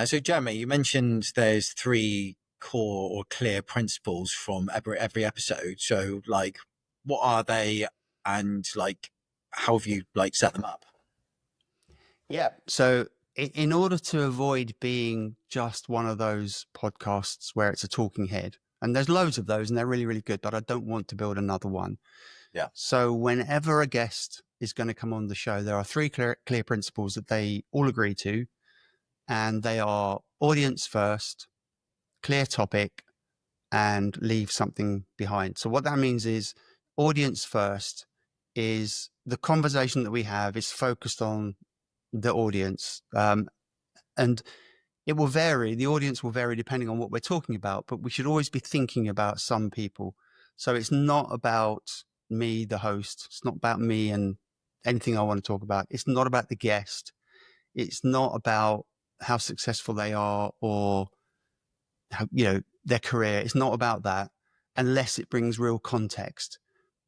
So Jeremy, you mentioned there's three core or clear principles from every episode. So like, what are they, and like, how have you like set them up? Yeah. So in order to avoid being just one of those podcasts where it's a talking head, and there's loads of those and they're really, really good, but I don't want to build another one. Yeah. So whenever a guest is going to come on the show, there are three clear principles that they all agree to, and they are audience first, clear topic, and leave something behind. So what that means is audience first is the conversation that we have is focused on the audience. And it will vary. The audience will vary depending on what we're talking about, but we should always be thinking about some people. So it's not about me, the host. It's not about me and anything I want to talk about. It's not about the guest. It's not about how successful they are or how, their career. It's not about that unless it brings real context.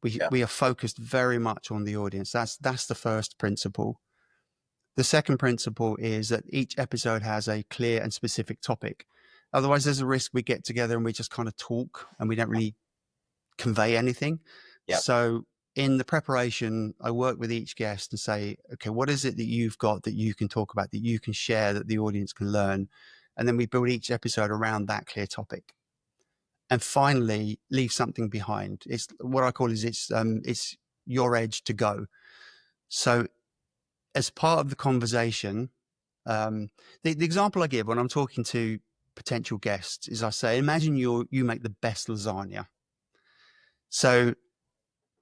Yeah. We are focused very much on the audience. That's the first principle. The second principle is that each episode has a clear and specific topic. Otherwise, there's a risk we get together and we just kind of talk and we don't really convey anything. Yeah. So in the preparation, I work with each guest and say, okay, what is it that you've got that you can talk about, that you can share, that the audience can learn? And then we build each episode around that clear topic. And finally, leave something behind. It's what I call it's your edge to go. So as part of the conversation, the example I give when I'm talking to potential guests is I say, imagine you make the best lasagna. So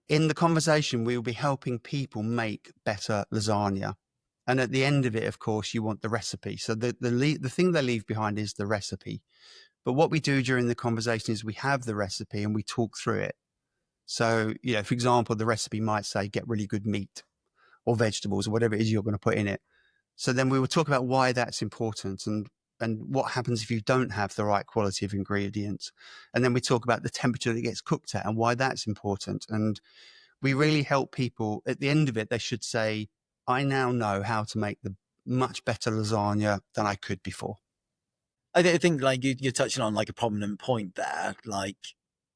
in the conversation, we will be helping people make better lasagna. And at the end of it, of course, you want the recipe. So the thing they leave behind is the recipe. But what we do during the conversation is we have the recipe and we talk through it. So, for example, the recipe might say, get really good meat or vegetables or whatever it is you're going to put in it. So then we will talk about why that's important and what happens if you don't have the right quality of ingredients. And then we talk about the temperature that it gets cooked at and why that's important. And we really help people. At the end of it, they should say, I now know how to make the much better lasagna than I could before. I think like you're touching on like a prominent point there. Like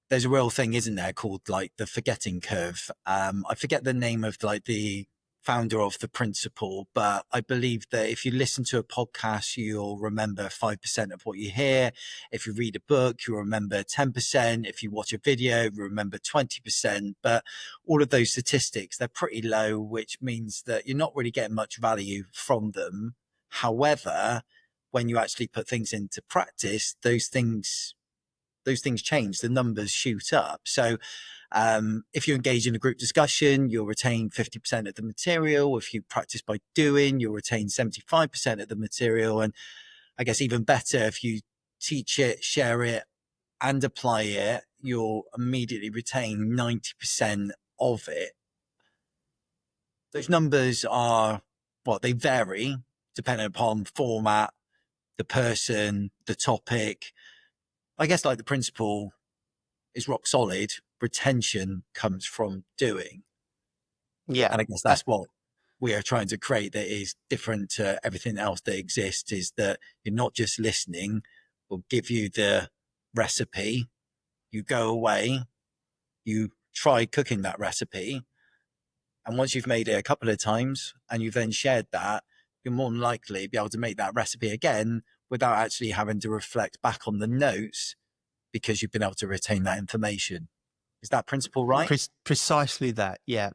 there's a real thing, isn't there, called like the forgetting curve. I forget the name of like the founder of the principle, but I believe that if you listen to a podcast, you'll remember 5% of what you hear. If you read a book, you'll remember 10%. If you watch a video, you remember 20%. But all of those statistics, they're pretty low, which means that you're not really getting much value from them. However, when you actually put things into practice, those things change, the numbers shoot up. So if you engage in a group discussion, you'll retain 50% of the material. If you practice by doing, you'll retain 75% of the material. And I guess even better, if you teach it, share it, and apply it, you'll immediately retain 90% of it. Those numbers are, they vary depending upon format, the person, the topic. I guess like the principle is rock solid. Retention comes from doing. Yeah. And I guess that's what we are trying to create that is different to everything else that exists, is that you're not just listening. We'll give you the recipe. You go away, you try cooking that recipe. And once you've made it a couple of times and you've then shared that, you're more than likely be able to make that recipe again without actually having to reflect back on the notes, because you've been able to retain that information. Is that principle right? Precisely that. Yeah.